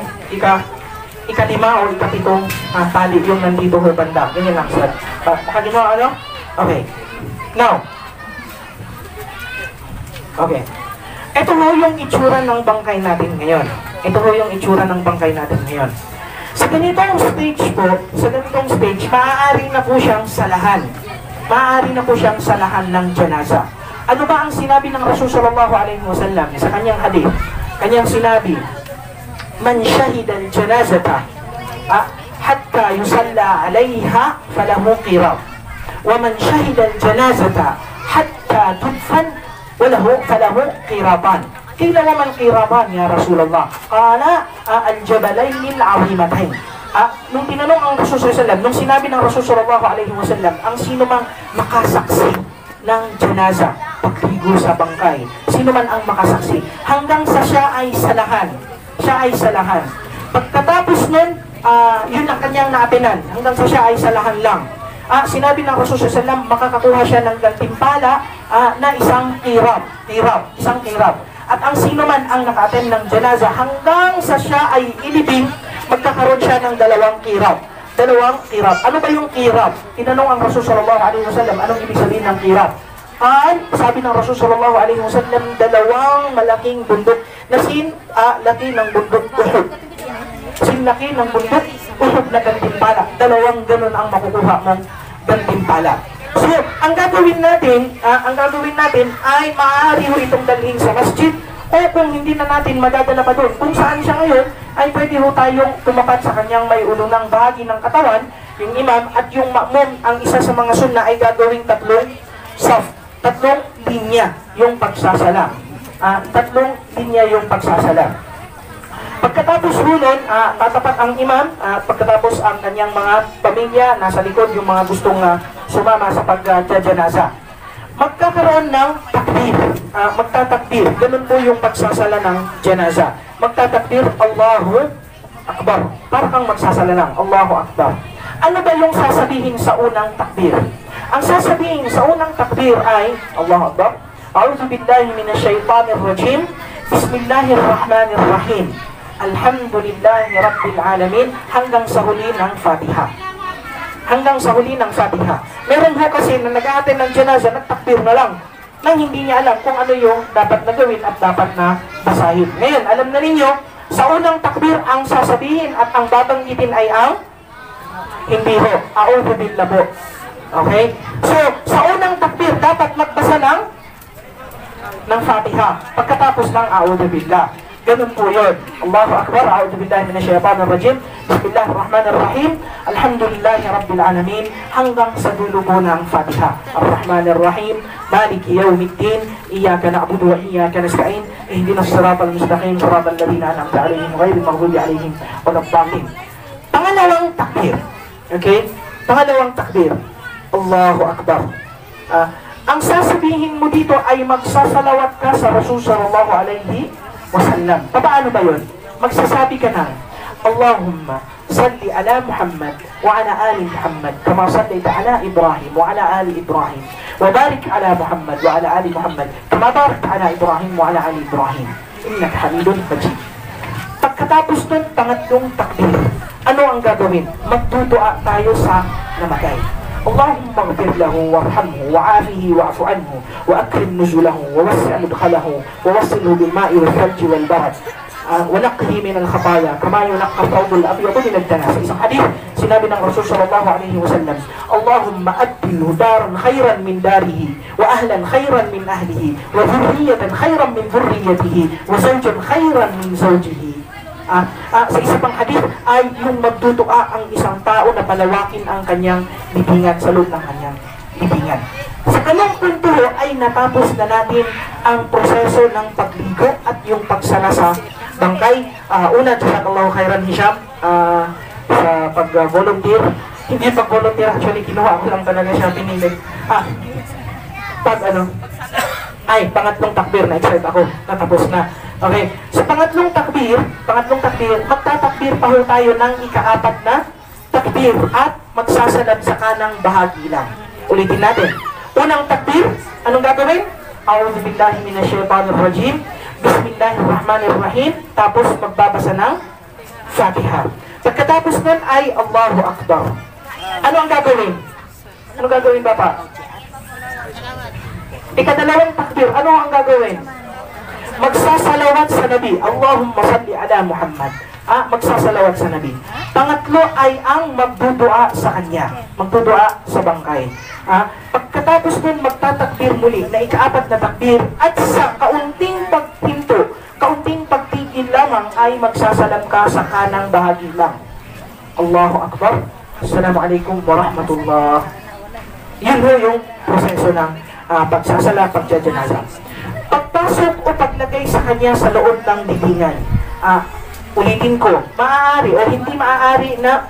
ikalima o ikapitong tali, yung nandito ho banda. Ganyan lang, sir. Makaginawa ano? Okay. Now, okay. Ito ho yung itsura ng bangkay natin ngayon. Ito ho yung itsura ng bangkay natin ngayon. Sa ganitong stage po, maaari na po siyang salahan. Maaari na po siyang salahan ng janaza. Ano ba ang sinabi ng Rasul sallallahu alaihi wasallam sa kanyang hadith? Kanyang sinabi, "Man shahida al-janazata hatta yusalla 'alayha falahu qirab. Wa man shahida al-janazata hatta tudfan falahu qiraban." Qila wa man qiraban ya Rasulullah? Qala al-jabalayn al-'azimatayn. Nung tinanong ang Rasul sallallahu alaihi wasallam, nung sinabi ng Rasul sallallahu alaihi wasallam, ang sino mang makasaksi ng janaza, pagligo sa bangkay, sino man ang makasaksi, hanggang sa siya ay salahan. Pagkatapos nun, yun ang kanyang naapinan, hanggang sa siya ay salahan lang. Sinabi ng Rasul sallallahu alaihi wasallam, makakakuha siya ng gantimpala na isang kirab. At ang sino man ang naka-attend ng janaza, hanggang sa siya ay ilibing, magkakaroon siya ng dalawang kirab. Ano ba yung kirab? Tinanong ang Rasul sallallahu alaihi wasallam, anong ibig sabihin ng kirab? Sabi ng Rasul sallallahu alaihi wasallam, dalawang malaking bundok na laki ng bundok Uhud. Laki ng bundok Uhud na gantimpala. Dalawang ganun ang makukuha mong gantimpala. So, ang gagawin natin ay maaari ho itong dalhin sa masjid, o kung hindi na natin madadala pa doon, kung saan siya ngayon, ay pwede ho tayong tumapat sa kanyang may unang bahagi ng katawan, yung imam, at yung ma'mum, ang isa sa mga sunna ay gagawing tatlong linya yung pagsasalam. Pagkatapos nun, tatapat ang imam, pagkatapos ang kanyang mga pamilya, nasa likod yung mga gustong sumama sa pagjajanaza. Magkakaroon ng takbir, magtatakbir, ganun po yung pagsasala ng janaza. Magtatakbir, Allahu Akbar, para kang magsasala lang, Allahu Akbar. Ano ba yung sasabihin sa unang takbir? Ang sasabihin sa unang takbir ay, Allahu Akbar, A'udhu billahi minash shaitanir rajim, Bismillahirrahmanirrahim, Alhamdulillahi Rabbil Alamin, hanggang sa huli ng Fatiha. Meron ho kasi na nag-a-attend ng janaza, nagtakbir na lang, nang hindi niya alam kung ano yung dapat na gawin at dapat na basahin. Ngayon, alam na ninyo, sa unang takbir, ang sasabihin at ang babanggitin ay ang hindi ho, A'udhu billah po. Okay? So, sa unang takbir, dapat magbasa ng Fatiha, pagkatapos ng A'udhu billah. Ganun po yun. Allahu Akbar, A'udhu billahi minash shaitanir rajim, Bismillahirrahmanirrahim, Alhamdulillahi Rabbil Alamin, hanggang sa dulo po ng Fatiha. Ar-Rahmanir-Rahim, Maliki Yawmiddin, Iyyaka na'budu wa iyyaka nasta'in, Ihdinas siratal mustaqim, siratal ladzina an'amta 'alaihim ghairil maghdubi 'alaihim waladdallin. Pangalawang takbir. Okay? Pangalawang takbir. Allahu Akbar. Ang sasabihin mo dito ay magsasalawat ka sa Rasul sallallahu alaihi wasallam. Paano ba yun? Magsasabi ka ng Allahumma salli ala Muhammad wa ala ali Muhammad kama sallaita ala Ibrahim wa ala ali Ibrahim wa barik ala Muhammad wa ala ali Muhammad kama barakta ala Ibrahim wa ala ali Ibrahim innaka Hamidun Majid. Pagkatapos nun, pangatlong takbir, ano ang gagawin? Magdudua tayo sa namatay. Allahumma ighfir lahu warhamhu wa'afihi wa'fu anhu wa akrim nuzulahu wa wasi' mudkhalahu wa wasilhu bil ma'i wal thalji wal barad wa naqhi min al khataya kama yunqqa thawbul abyad min ad danas. Sa isang hadith, sinabi ng Rasul sallallahu alaihi wasallam, Allahumma abdilhu daran khayran min darihi wa ahlan khayran min ahlihi wa dhurriyyatan khayran min dhurriyyatihi wa zawjan khayran min zawjihi. Sa isa pang hadith ay yung magdutua ang isang tao na palawakin ang kanyang libingan, sa loob ng kanyang libingan. Sa ganung punto ay natapos na natin ang proseso ng pagligo at yung pagsala sa bangkay. Una, jazakallahu khairan Hisham sa pag-volunteer. Hindi pag-volunteer, actually kinuha ko lang talaga siya, pinilig. Pangatlong takbir, na-excite ako, natapos na. Okay, sa pangatlong takbir, magtatakbir pa ho tayo ng ika-apat na takbir at magsasalab sa kanang bahagi lang. Ulitin natin. Unang takbir, anong gagawin? A'udhu billahi minash shaitanir rajim, Bismillahirrahmanirrahim, tapos magbabasa ng Fatiha. Pagkatapos nun ay Allahu Akbar. Ano ang gagawin? Anong gagawin ba pa? Ikadalawang takbir, ano ang gagawin? Magsasalawat sa Nabi, Allahumma salli ala Muhammad magsasalawat sa Nabi. Pangatlo ay ang magdudua sa kanya, magdudua sa bangkay. Pagkatapos nun, magtatakbir muli na ikaapat na takbir at sa kaunting pagpinto, kaunting pagtigil lamang ay magsasalam ka sa kanang bahagi lang. Allahu Akbar. Assalamualaikum warahmatullah. Yun ho yung proseso ng pagsasala, pagjajanasa. Pagpasok o paglagay sa kanya sa loob ng libingan. Ulitin ko, maaari o hindi maaari na,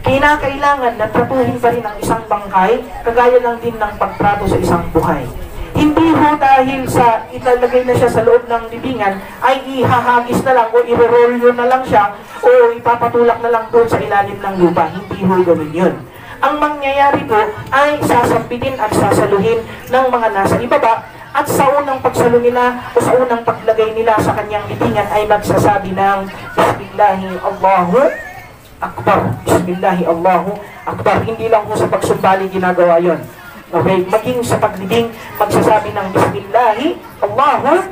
kinakailangan na tratuhin pa rin ang isang bangkay, kagaya lang din ng pagtrato sa isang buhay. Hindi ho dahil sa ilalagay na siya sa loob ng libingan, ay ihahagis na lang o i-roll na lang siya o ipapatulak na lang doon sa ilalim ng lupa. Hindi ho gawin yun. Ang mangyayari po ay sasampitin at sasaluhin ng mga nasa ibaba, at sa unang pagsalo nila o sa unang paglagay nila sa kanyang libingan ay magsasabi ng Bismillahi Allahu Akbar. Bismillahi Allahu Akbar. Hindi lang po sa pagsumbali ginagawa yon. Okay, maging sa paglibing, magsasabi ng Bismillahi Allahu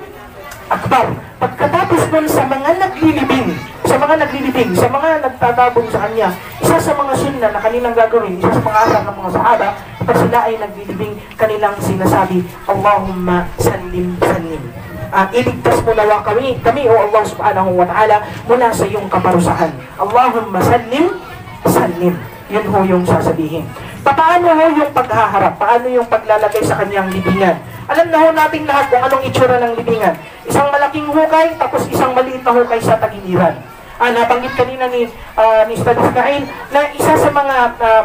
Akbar. Pagkatapos nun sa mga naglilibing, sa mga nagtatabong sa kanya, isa sa mga sunna na kanilang gagawin, isa sa mga asal ng mga sahaba, kapag sila ay naglilibing, kanilang sinasabi, Allahumma sallim sallim. Iligtas mo nawa kami o Allah subhanahu wa ta'ala mula sa iyong kaparusahan. Allahumma sallim sallim. Yun ho yung sasabihin. Paano ho yung paghaharap? Paano yung paglalagay sa kanyang libingan? Alam na ho nating lahat kung anong itsura ng libingan. Isang malaking hukay, tapos isang maliit na hukay sa tagiliran. Nabanggit kanina ni Ustad Ismail na isa sa mga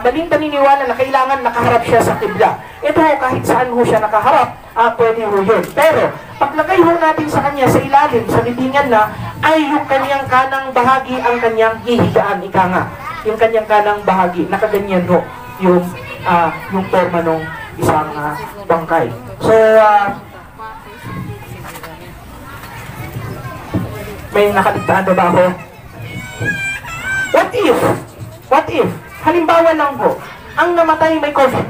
maling paniniwala na kailangan nakaharap siya sa kibla. Ito ho, kahit saan ho siya nakaharap, pwede ho yun. Pero, paglagay ho natin sa kanya sa ilalim, sa libingan na, ay yung kanyang kanang bahagi ang kanyang hihigaan, ika nga. Yung kanyang kanang bahagi, nakaganyan ho, yung forma ng isang bangkay. So, may nakaligtaan ba ako? What if, halimbawa lang po, ang namatay may COVID.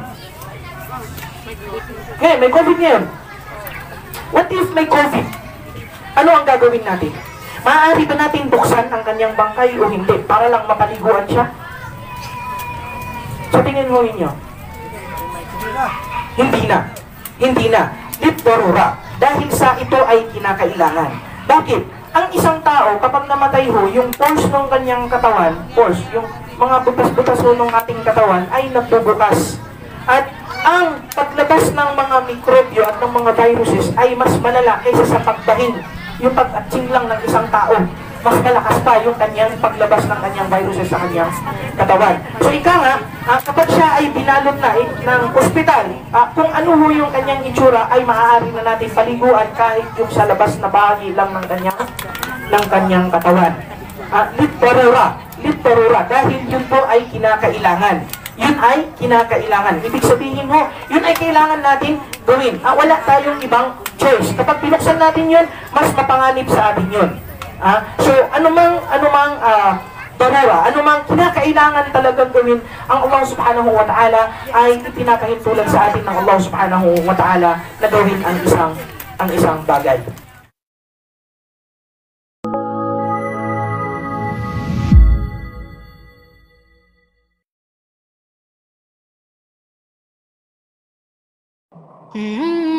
Ngayon, may COVID ngayon. What if may COVID? Ano ang gagawin natin? Maaari ba natin buksan ang kanyang bangkay o hindi para lang mapaliguan siya? Sa tingin mo ninyo? Hindi na. Litorura. Dahil sa ito ay kinakailangan. Bakit? Ang isang tao, kapag namatay ho, yung pulse ng kanyang katawan, yung mga butas-butas ho ng ating katawan ay nagbubukas. At ang paglabas ng mga mikrobyo at ng mga viruses ay mas malala kaysa sa pagbahin. Yung pag-atsing lang ng isang tao, mas malakas pa yung kanyang paglabas ng kanyang viruses sa kanyang katawan. So ika nga, kapag siya ay binalot na ng ospital, kung ano ho yung kanyang itsura ay maaari na natin paliguan kahit yung sa labas na bahagi lang ng kanyang katawan. Litorura, dahil yun po ay kinakailangan. Ibig sabihin ho, yun ay kailangan natin gawin. Wala tayong ibang choice. Kapag binuksan natin yun, mas mapanganib sa atin yun. So, anumang darura, anumang kinakailangan talagang gawin ang Allah subhanahu wa ta'ala ay ipinakahintulan sa atin ng Allah subhanahu wa ta'ala na gawin ang isang bagay. Mm-hmm.